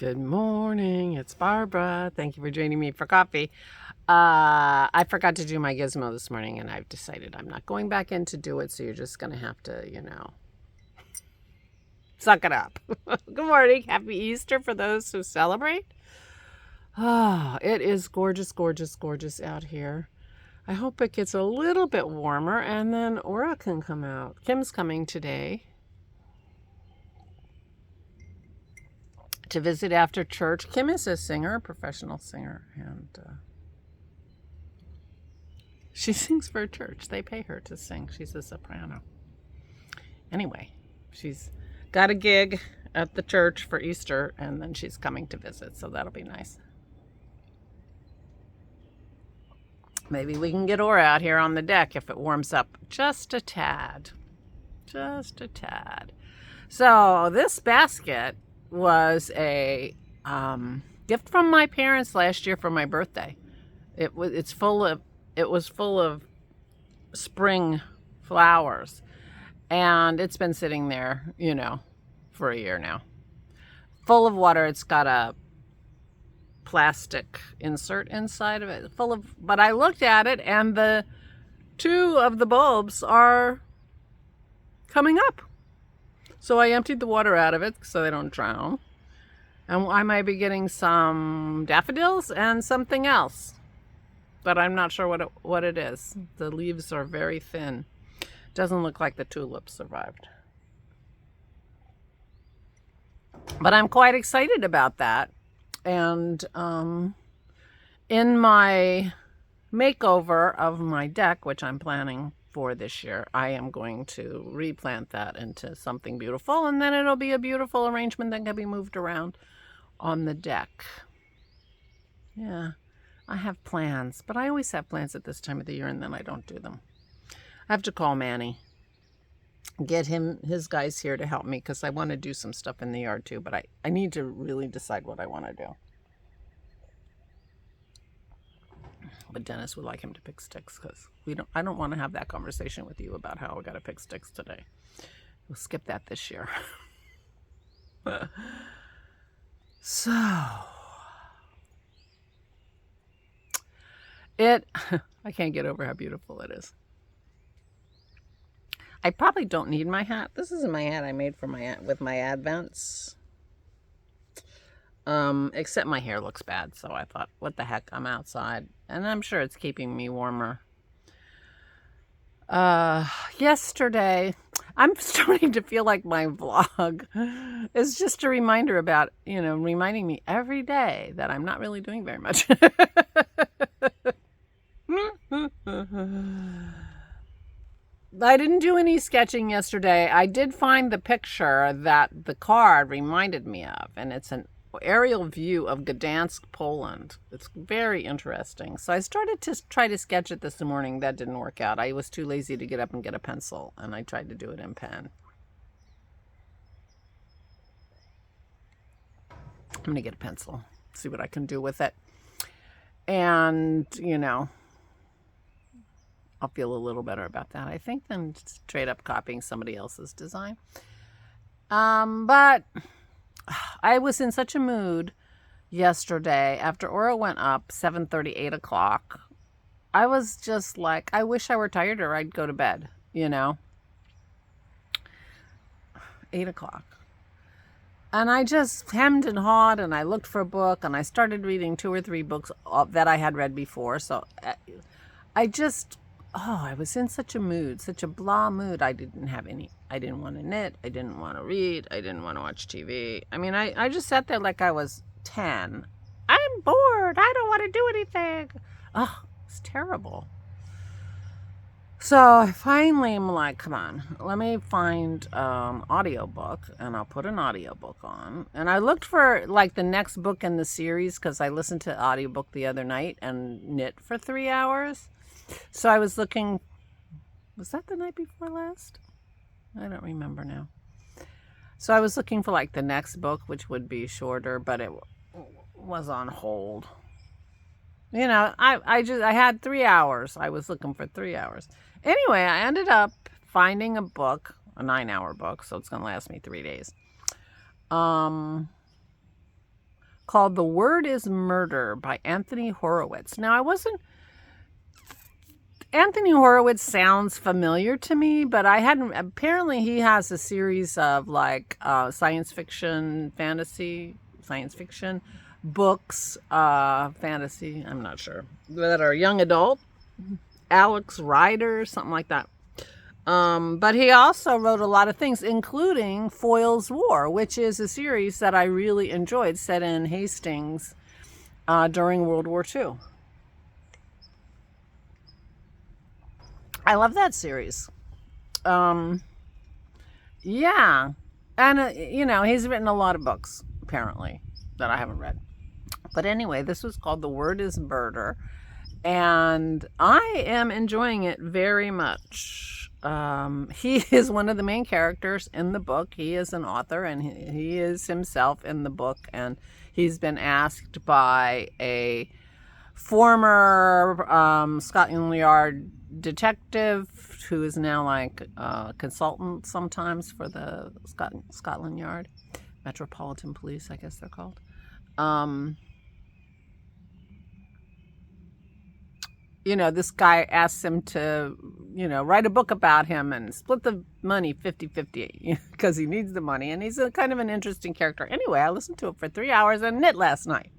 Good morning, it's Barbara. Thank you for joining me for coffee. I forgot to do my gizmo this morning and I've decided I'm not going back in to do it, so you're just going to have to, suck it up. Good morning, happy Easter for those who celebrate. It is gorgeous, gorgeous, gorgeous out here. I hope it gets a little bit warmer and then Aura can come out. Kim's coming today to visit after church. Kim is a singer, a professional singer, and she sings for a church. They pay her to sing. She's a soprano. Anyway, she's got a gig at the church for Easter, and then she's coming to visit, so that'll be nice. Maybe we can get Aura out here on the deck if it warms up just a tad. Just a tad. So this basket was a gift from my parents last year for my birthday. It was full of spring flowers, and it's been sitting there, for a year now. Full of water. It's got a plastic insert inside of it, but I looked at it and the two of the bulbs are coming up. So I emptied the water out of it so they don't drown. And I might be getting some daffodils and something else. But I'm not sure what it is. The leaves are very thin. Doesn't look like the tulips survived. But I'm quite excited about that. And in my makeover of my deck, which I'm planning for this year, I am going to replant that into something beautiful, and then it'll be a beautiful arrangement that can be moved around on the deck. Yeah, I have plans, but I always have plans at this time of the year and then I don't do them. I have to call Manny, get his guys here to help me, because I want to do some stuff in the yard too, but I need to really decide what I want to do. But Dennis would like him to pick sticks, because I don't want to have that conversation with you about how I got to pick sticks today. We'll skip that this year. So I can't get over how beautiful it is. I probably don't need my hat. This isn't my hat I made for with my Advents. Except my hair looks bad, so I thought, what the heck, I'm outside. And I'm sure it's keeping me warmer. Yesterday, I'm starting to feel like my vlog is just a reminder about, reminding me every day that I'm not really doing very much. I didn't do any sketching yesterday. I did find the picture that the card reminded me of, and it's an aerial view of Gdansk, Poland. It's very interesting. So I started to try to sketch it this morning. That didn't work out. I was too lazy to get up and get a pencil, and I tried to do it in pen. I'm going to get a pencil, see what I can do with it. And, I'll feel a little better about that, I think, than straight up copying somebody else's design. But I was in such a mood yesterday after Aura went up 7:30, 8 o'clock. I was just like, I wish I were tired or I'd go to bed, 8 o'clock. And I just hemmed and hawed, and I looked for a book, and I started reading 2 or 3 books that I had read before. So I was in such a mood, such a blah mood. I didn't want to knit. I didn't want to read. I didn't want to watch TV. I mean, I just sat there like I was 10. I'm bored. I don't want to do anything. Oh, it's terrible. So I finally am like, come on, let me find audiobook, and I'll put an audiobook on. And I looked for like the next book in the series, because I listened to audiobook the other night and knit for 3 hours. So I was looking, was that the night before last? I don't remember now. So I was looking for like the next book, which would be shorter, but it was on hold. I had 3 hours. I was looking for 3 hours. Anyway, I ended up finding a book, a 9-hour book, so it's going to last me 3 days. called The Word is Murder by Anthony Horowitz. Now, Anthony Horowitz sounds familiar to me, but I hadn't, apparently he has a series of like science fiction books, fantasy, I'm not sure, that are young adult, Alex Rider, something like that. But he also wrote a lot of things, including Foyle's War, which is a series that I really enjoyed, set in Hastings during World War II. I love that series. Yeah. And, he's written a lot of books, apparently, that I haven't read. But anyway, this was called The Word is Murder. And I am enjoying it very much. He is one of the main characters in the book. He is an author, and he is himself in the book. And he's been asked by a former Scotland Yard detective who is now like a consultant sometimes for the Scotland Yard, Metropolitan Police, I guess they're called. This guy asks him to, write a book about him and split the money 50-50 because he needs the money. And he's a kind of an interesting character. Anyway, I listened to it for 3 hours and knit last night.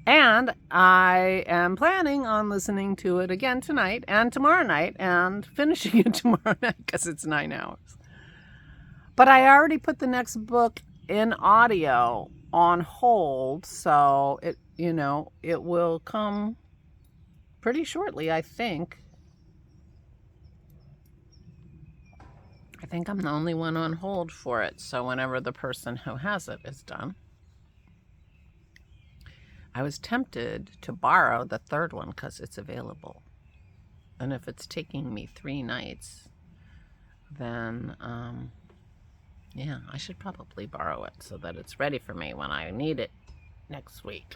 And I am planning on listening to it again tonight and tomorrow night and finishing it tomorrow night because it's 9 hours. But I already put the next book in audio on hold, so it will come pretty shortly, I think. I think I'm the only one on hold for it, so whenever the person who has it is done. I was tempted to borrow the third one because it's available. And if it's taking me 3 nights, then, I should probably borrow it so that it's ready for me when I need it next week.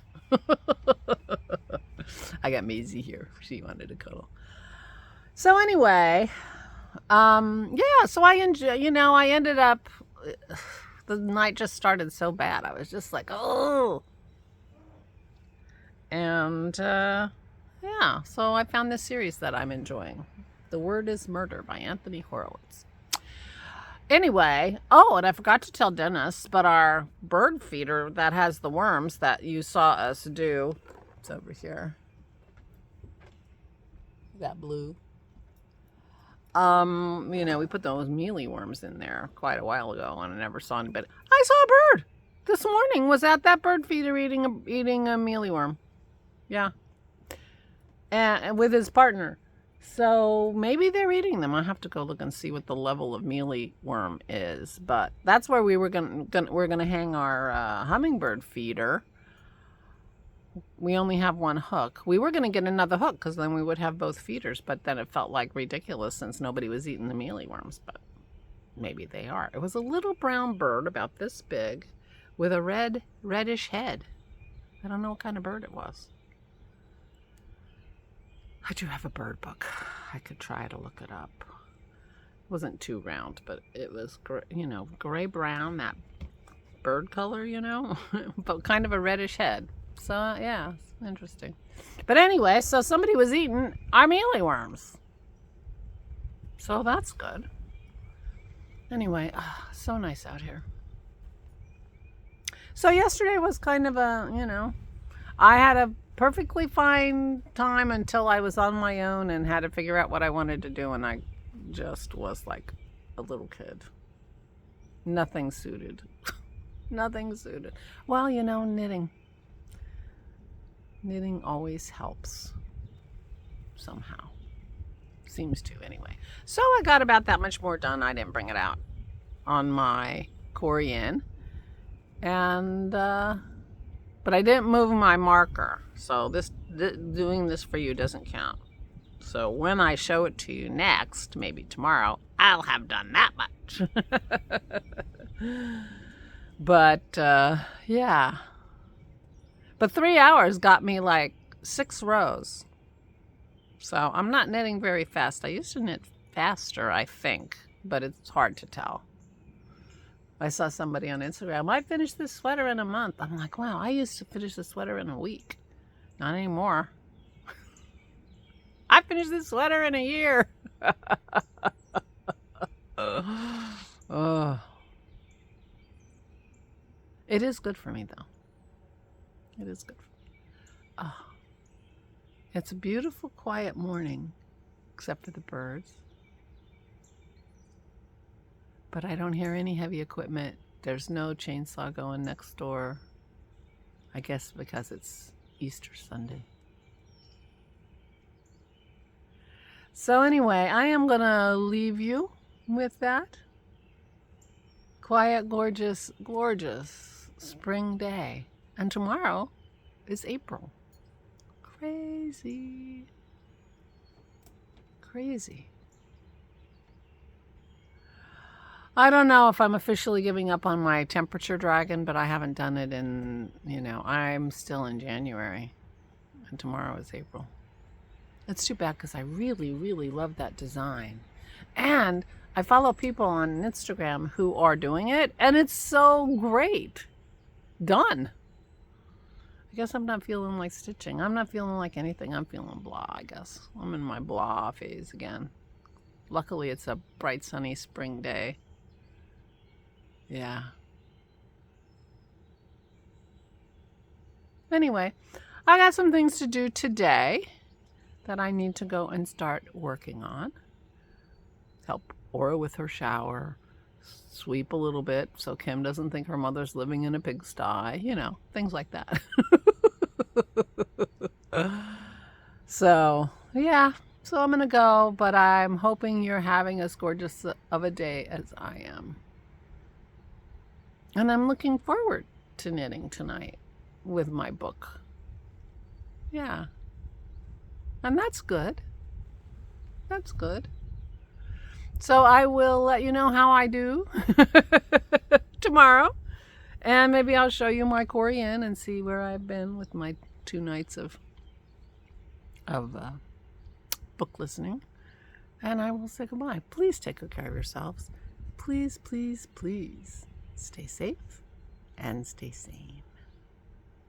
I got Maisie here. She wanted to cuddle. So anyway, so I ended up, the night just started so bad. I was just like, oh. And, so I found this series that I'm enjoying. The Word is Murder by Anthony Horowitz. Anyway, and I forgot to tell Dennis, but our bird feeder that has the worms that you saw us do, it's over here. That blue. We put those mealy worms in there quite a while ago, and I never saw any. But I saw a bird this morning. Was at that bird feeder eating a mealy worm. Yeah, and with his partner. So maybe they're eating them. I'll have to go look and see what the level of mealy worm is. But that's where we're gonna hang our hummingbird feeder. We only have one hook. We were gonna get another hook because then we would have both feeders. But then it felt like ridiculous since nobody was eating the mealy worms. But maybe they are. It was a little brown bird about this big, with a reddish head. I don't know what kind of bird it was. I do have a bird book. I could try to look it up. It wasn't too round, but it was, gray-brown, that bird color, but kind of a reddish head. So, yeah, it's interesting. But anyway, so somebody was eating our mealy worms. So that's good. Anyway, so nice out here. So yesterday was kind of a, I had a perfectly fine time until I was on my own and had to figure out what I wanted to do, and I just was like a little kid. Nothing suited. Nothing suited. Well, knitting. Knitting always helps. Somehow. Seems to, anyway. So I got about that much more done. I didn't bring it out on my Corian. And, but I didn't move my marker. So doing this for you doesn't count. So when I show it to you next, maybe tomorrow, I'll have done that much. But, yeah. But 3 hours got me like 6 rows. So I'm not knitting very fast. I used to knit faster, I think, but it's hard to tell. I saw somebody on Instagram, I finished this sweater in a month. I'm like, wow, I used to finish the sweater in a week. Not anymore. I finished this sweater in a year. Oh. It is good for me, though. It is good for me. Oh. It's a beautiful, quiet morning, except for the birds. But I don't hear any heavy equipment. There's no chainsaw going next door. I guess because it's Easter Sunday. So anyway, I am going to leave you with that. Quiet, gorgeous, gorgeous spring day. And tomorrow is April. Crazy. Crazy. I don't know if I'm officially giving up on my temperature dragon, but I haven't done it in, I'm still in January. And tomorrow is April. It's too bad because I really, really love that design. And I follow people on Instagram who are doing it, and it's so great. Done. I guess I'm not feeling like stitching. I'm not feeling like anything. I'm feeling blah, I guess. I'm in my blah phase again. Luckily, it's a bright, sunny spring day. Yeah. Anyway, I got some things to do today that I need to go and start working on. Help Aura with her shower, sweep a little bit so Kim doesn't think her mother's living in a pigsty, things like that. So, yeah, so I'm going to go, but I'm hoping you're having as gorgeous of a day as I am. And I'm looking forward to knitting tonight with my book. Yeah. And that's good. That's good. So I will let you know how I do tomorrow. And maybe I'll show you my Korean and see where I've been with my 2 nights of book listening. And I will say goodbye. Please take good care of yourselves. Please, please, please stay safe and stay sane.